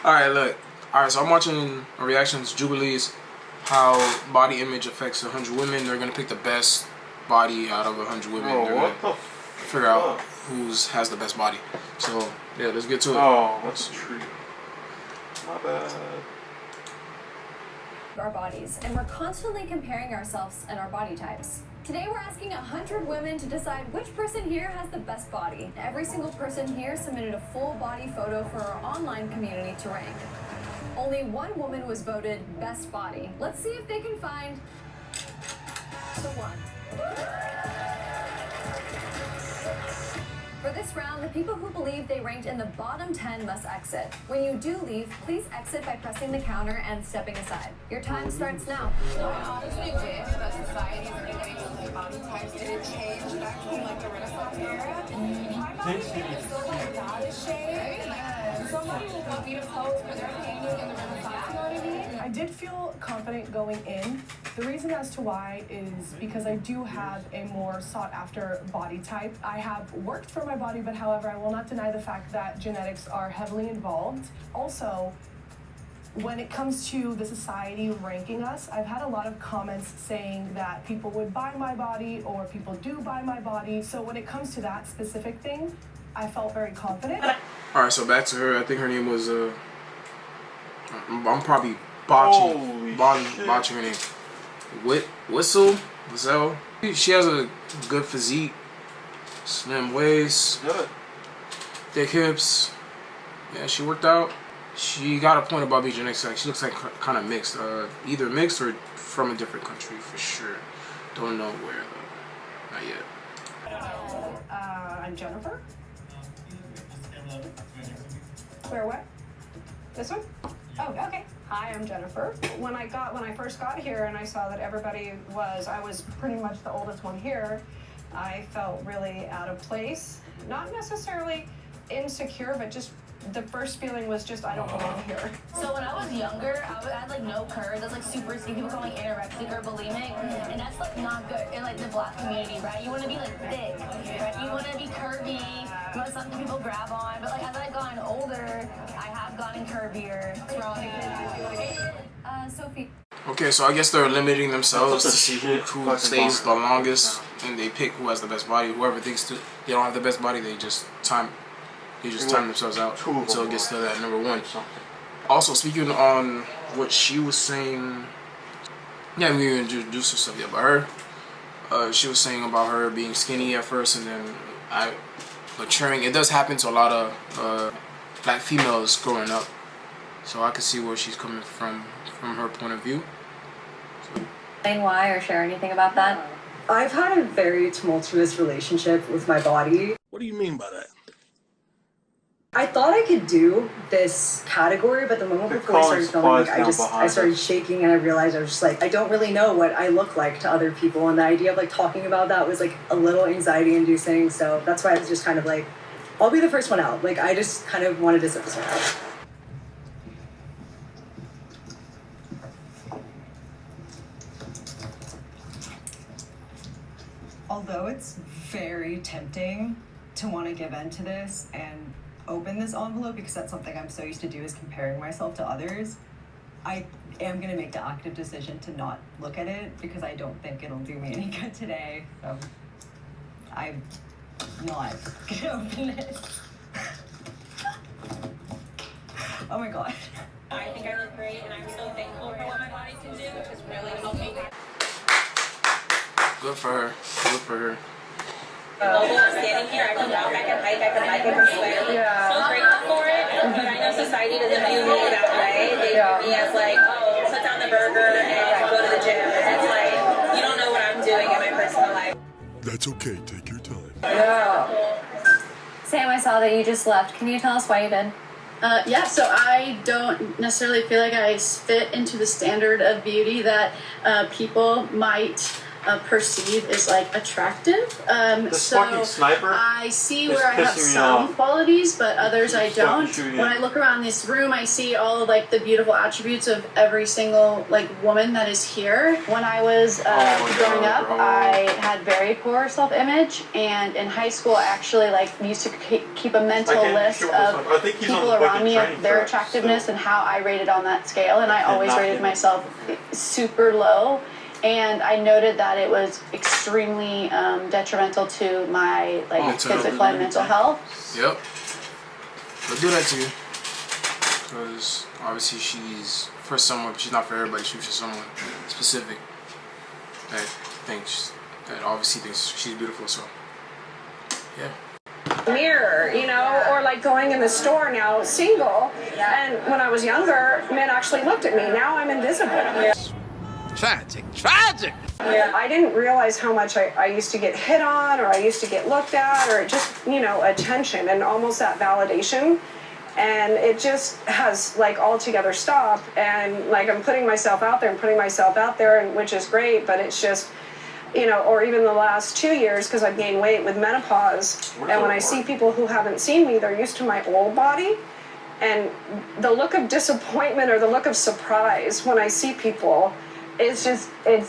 Alright, look. Alright, so I'm watching a reaction to Jubilee's how body image affects 100 women. They're gonna pick the best body out of 100 women. Oh, They're gonna figure out who's has the best body. So yeah, let's get to it. Oh, that's a treat. My bad. Our bodies, and we're constantly comparing ourselves and our body types. Today we're asking 100 women to decide which person here has the best body. Every single person here submitted a full body photo for our online community to rank. Only one woman was voted best body. Let's see if they can find the one. For this round, the people who believe they ranked in the bottom 10 must exit. When you do leave, please exit by pressing the counter and stepping aside. Your time starts now. I honestly wish that society was getting those body types didn't change back from like the Renaissance era. My body is still like that shape. Like somebody will want me to pose for their painting in the Renaissance, you know what I mean? I did feel confident going in. The reason as to why is because I do have a more sought after body type. I have worked for my body, but however, I will not deny the fact that genetics are heavily involved. Also, when it comes to the society ranking us, I've had a lot of comments saying that people would buy my body or people do buy my body. So when it comes to that specific thing, I felt very confident. Alright, so back to her. I think her name was I'm probably botching her name. Whistle. She has a good physique, slim waist, thick hips. Yeah, she worked out. She got a point about being genetics. Like, she looks like kind of mixed, either mixed or from a different country for sure. Don't know where though, not yet. I'm Jennifer. Where what? This one? Oh, okay. Hi, I'm Jennifer. When I first got here and I saw that I was pretty much the oldest one here, I felt really out of place. Not necessarily insecure, but just the first feeling was just, I don't belong here. So when I was younger, I had like no curves. I was like super skinny. People call me anorexic or bulimic, and that's like not good in like the Black community, right? You want to be like thick, right? You want to be curvy. You want something people grab on. But like as I've gotten older, I have gotten curvier. Sophie. Okay, so I guess they're limiting themselves to see who stays the longest, and they pick who has the best body. Whoever thinks they don't have the best body, they just time themselves out until it gets to that number one. Also, speaking on what she was saying, yeah, we didn't introduce herself yet, but her, she was saying about her being skinny at first and then maturing. It does happen to a lot of Black females growing up, so I can see where she's coming from her point of view. Explain why or share anything about that? I've had a very tumultuous relationship with my body. What do you mean by that? I thought I could do this category, but the moment before I started filming, I started shaking and I realized I was just like, I don't really know what I look like to other people, and the idea of like talking about that was like a little anxiety inducing, so that's why I was just kind of like, I'll be the first one out. Like, I just kind of wanted to sit this one out. Although it's very tempting to want to give in to this and open this envelope, because that's something I'm so used to do, is comparing myself to others, I am going to make the active decision to not look at it because I don't think it'll do me any good today. So I'm not going to open it. Oh my god. I think I look great, and I'm so thankful for what my body can do, which has really helped me. Good for her. Good for her. Although I'm standing here, I can walk, I can hike, I can bike, I can swim. So grateful for it, but I know society doesn't view me that way. They view me as like, oh, put down the burger and go to the gym. And it's like, you don't know what I'm doing in my personal life. That's okay, take your time. Yeah. Sam, I saw that you just left. Can you tell us why you did? Yeah, so I don't necessarily feel like I fit into the standard of beauty that people might perceive is like attractive. This So fucking sniper I see is where I have pissing me some off. qualities, but others I He's fucking don't. shooting When at I look around this room, I see all of like the beautiful attributes of every single like woman that is here. When I was growing up, I had very poor self-image, and in high school, I actually like used to keep a mental list of people around me of their attractiveness and how I rated on that scale, and I always rated myself super low. And I noted that it was extremely detrimental to my like physical and mental health. Yep. They'll do that to you. Because obviously she's for someone, she's not for everybody. She's for someone specific that thinks, that obviously thinks she's beautiful. So, yeah. Mirror, you know, or like going in the store now, single. And when I was younger, men actually looked at me. Now I'm invisible. Tragic. Yeah, I didn't realize how much I used to get hit on, or I used to get looked at, or just, you know, attention and almost that validation. And it just has like altogether stopped. And like I'm putting myself out there and which is great, but it's just, you know, or even the last 2 years, because I've gained weight with menopause. And when I see people who haven't seen me, they're used to my old body. And the look of disappointment or the look of surprise when I see people, it's just, it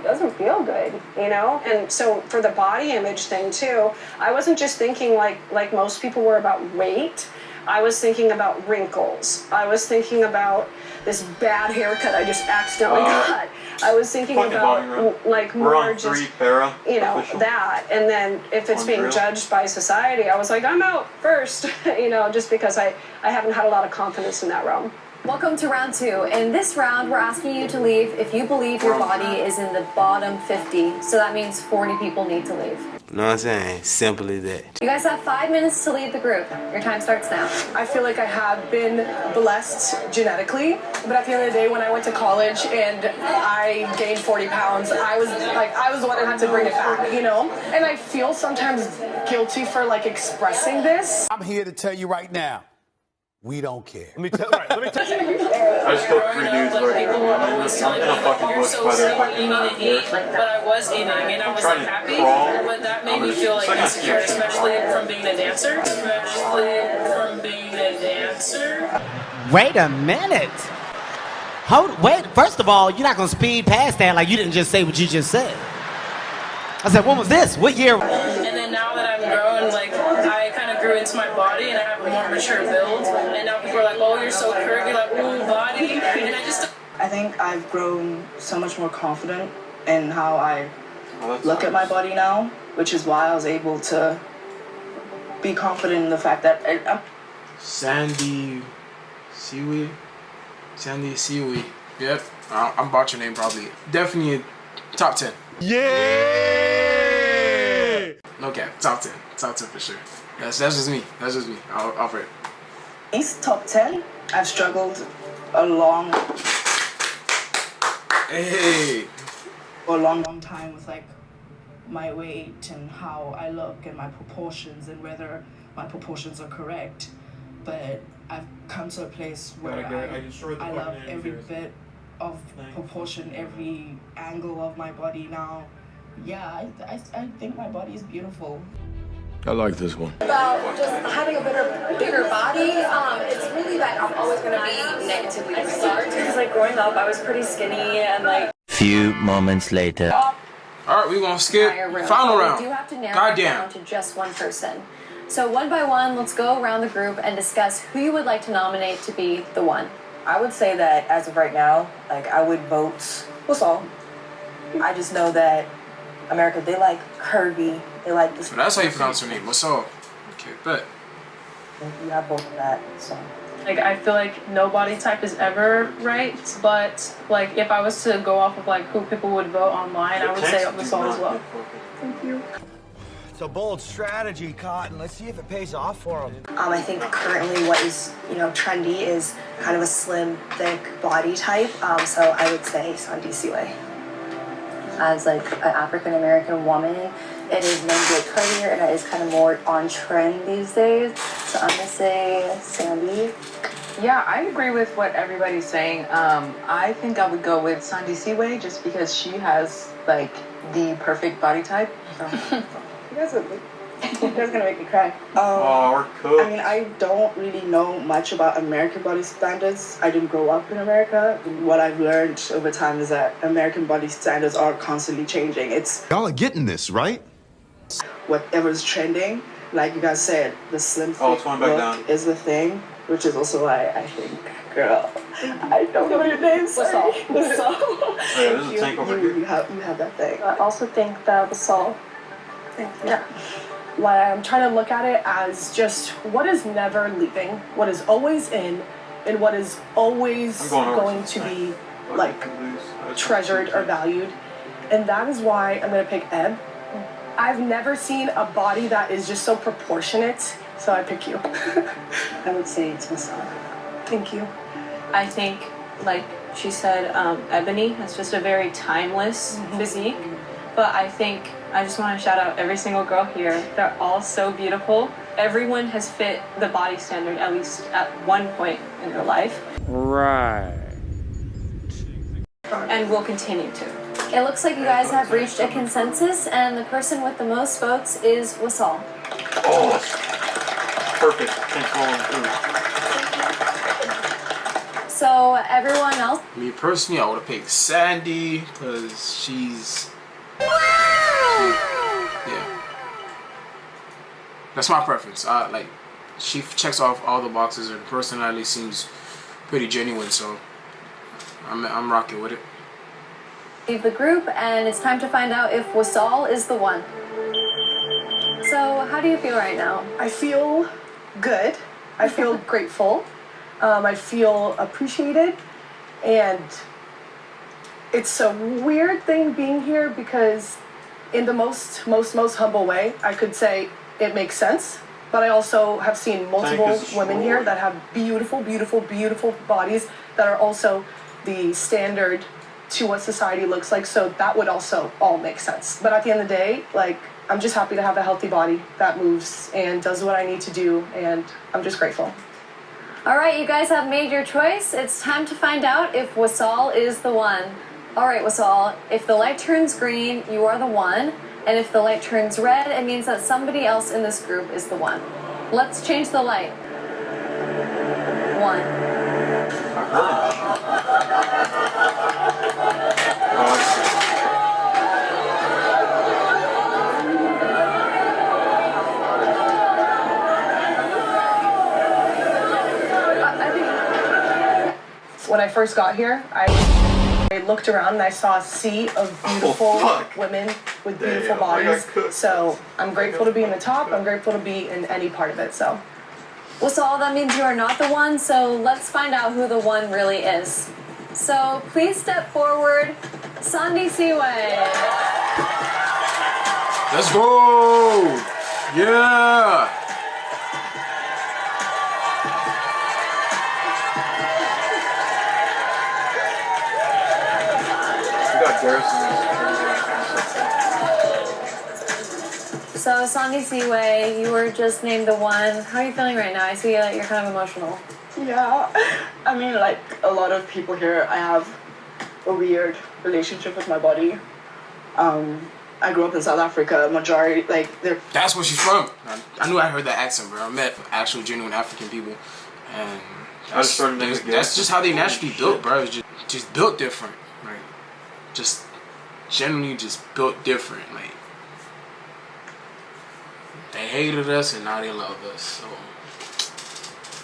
doesn't feel good, you know? And so for the body image thing too, I wasn't just thinking like most people were about weight. I was thinking about wrinkles. I was thinking about this bad haircut I just accidentally got. I was thinking about like more just, you know, that. And then if it's being judged by society, I was like, I'm out first, you know, just because I haven't had a lot of confidence in that realm. Welcome to round 2. In this round, we're asking you to leave if you believe your body is in the bottom 50. So that means 40 people need to leave. You know what I'm saying? Simple as that. You guys have 5 minutes to leave the group. Your time starts now. I feel like I have been blessed genetically, but at the end of the day, when I went to college and I gained 40 pounds, I was the one that had to bring it back, you know? And I feel sometimes guilty for like expressing this. I'm here to tell you right now, we don't care. I just took 3 dudes like, I'm in a fucking bush by their fucking but I was eating and I was like happy, but that made me feel like insecure, especially from being a dancer. Wait a minute. Wait, first of all, you're not gonna speed past that like you didn't just say what you just said. I said, when was this? What year? And then now that I'm grown, like I kind of grew into my body and I have a more mature build. And now people are like, oh, you're so curvy, like, ooh, body. And I think I've grown so much more confident in how I look at my body now, which is why I was able to be confident in the fact that Sandy Seaweed. Yep. I'm botching your name probably. Definitely top 10. Yeah! Okay, top 10. Top 10 for sure. That's just me. I'll pray. East top 10. I've struggled a long time with like my weight and how I look and my proportions and whether my proportions are correct. But I've come to a place where I love every bit of proportion, every angle of my body now. Yeah, I think my body is beautiful. I like this one. About just having a bigger body, it's really that I'm always going to be negatively regarded. Because like growing up, I was pretty skinny and like... Few moments later. Alright, we're going to skip final round. We do have to narrow it down to just one person. So one by one, let's go around the group and discuss who you would like to nominate to be the one. I would say that as of right now, like I would vote What's I just know that America, they like curvy. They like this. So that's how you pronounce her name. What's up? Okay, bet. Yeah, I vote for that. So. Like I feel like no body type is ever right, but like if I was to go off of like who people would vote online, I would say Masol as well. Thank you. It's a bold strategy, Cotton. Let's see if it pays off for them. I think currently what is, trendy is kind of a slim, thick body type. So I would say Sandy Siwe. As like an African American woman, it is known to get curvier and it is kind of more on trend these days. So I'm gonna say Sandy. Yeah, I agree with what everybody's saying. I think I would go with Sandy Seaway just because she has like the perfect body type. So. You guys gonna make me cry. we're cooked. I mean, I don't really know much about American body standards. I didn't grow up in America. What I've learned over time is that American body standards are constantly changing. It's y'all are getting this, right? Whatever's trending. Like you guys said, the slim fit look is the thing, which is also why I think, girl, I don't know your name. Sorry. Oh, yeah, there's a tank over here. You have that thing. I also think that Basal. Yeah. Why I'm trying to look at it as just what is never leaving, what is always in, and what is always going to be like treasured or valued. And that is why I'm gonna pick Eb. I've never seen a body that is just so proportionate, so I pick you. I would say it's myself. Thank you. I think, like she said, Ebony has just a very timeless physique. But I think I just want to shout out every single girl here. They're all so beautiful. Everyone has fit the body standard at least at one point in their life. Right. And will continue to. It looks like you guys have reached a consensus, and the person with the most votes is Wasal. Oh, that's perfect. Thanks for rolling through. So everyone else? Me personally, I would have picked Sandy because she's... Yeah. That's my preference. Like, she checks off all the boxes, and personality seems pretty genuine, so I'm rocking with it. Leave the group, and it's time to find out if Wasal is the one. So, how do you feel right now? I feel good. I feel grateful. I feel appreciated, and it's a weird thing being here because in the most humble way, I could say it makes sense, but I also have seen multiple women here that have beautiful bodies that are also the standard to what society looks like, so that would also all make sense. But at the end of the day, like, I'm just happy to have a healthy body that moves and does what I need to do, and I'm just grateful. All right, you guys have made your choice. It's time to find out if Wasal is the one. All right, Wasal, if the light turns green, you are the one, and if the light turns red, it means that somebody else in this group is the one. Let's change the light. 1. When I first got here, I looked around and I saw a sea of beautiful women with beautiful bodies. So I'm grateful to be in the top. I'm grateful to be in any part of it. So. Wasal, that means you are not the one. So let's find out who the one really is. So please step forward, Sandy Seaway. Let's go! Yeah! So Sandy Seaway, you were just named the one. How are you feeling right now? I see that you're kind of emotional. Yeah, I mean, like a lot of people here, I have a weird relationship with my body. I grew up in South Africa. Majority, like, they're... That's where she's from. I knew I heard that accent, bro. I met actual genuine African people, and that's just how they naturally built, bro. It's just built different, like, just generally just built different. Like, they hated us and now they love us. So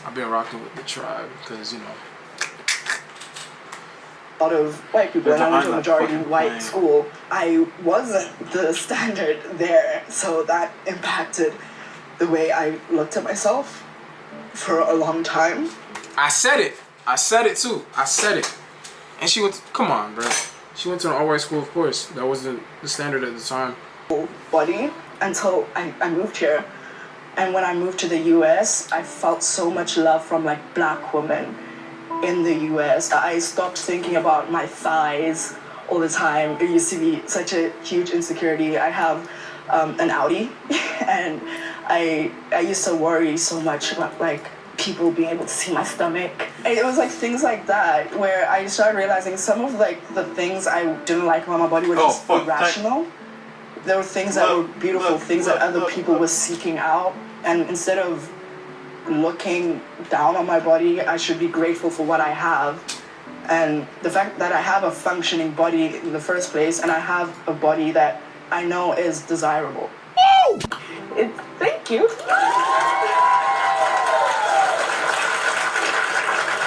I've been rocking with the tribe because, you know, a lot of white people, and I went to a majority white school. I wasn't the standard there, so that impacted the way I looked at myself for a long time. I said it too. I said it. And she went, come on, bro. She went to an all-white school, of course. That was the standard at the time. Body until I moved here. And when I moved to the US, I felt so much love from like black women in the US. I stopped thinking about my thighs all the time. It used to be such a huge insecurity. I have an Audi and I used to worry so much about like people being able to see my stomach. And it was like things like that where I started realizing some of like the things I didn't like about my body were just irrational. There were things that were beautiful, things that other people were seeking out, and instead of looking down on my body, I should be grateful for what I have. And the fact that I have a functioning body in the first place, and I have a body that I know is desirable. Thank you.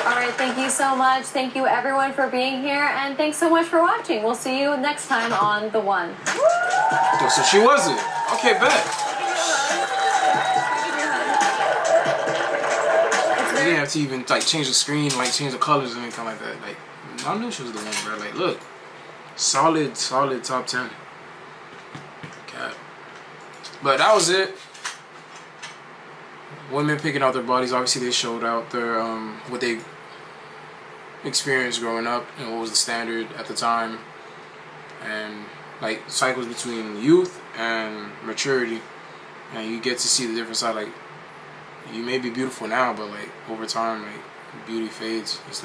All right, thank you so much. Thank you everyone for being here, and thanks so much for watching. We'll see you next time on The One. So she wasn't. Okay, bet. You didn't have to even like change the screen, like change the colors or anything like that. Like, I knew she was the one, bro. Like, look, solid top 10. Okay, but that was it. Women picking out their bodies. Obviously, they showed out their what they experienced growing up and what was the standard at the time, and like cycles between youth and maturity, and you get to see the different side. Like, you may be beautiful now, but like over time, like beauty fades. It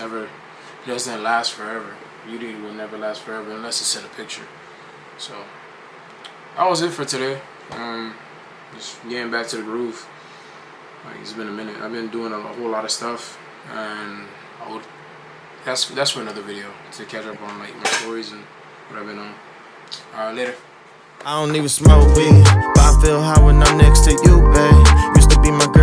doesn't last forever. Beauty will never last forever unless it's in a picture. So that was it for today. Just getting back to the groove. Like, it's been a minute. I've been doing a whole lot of stuff, and that's for another video to catch up on like my stories and what I've been on. Later. I don't even smoke weed, but I feel high when I'm next to you, babe. Used to be my girl.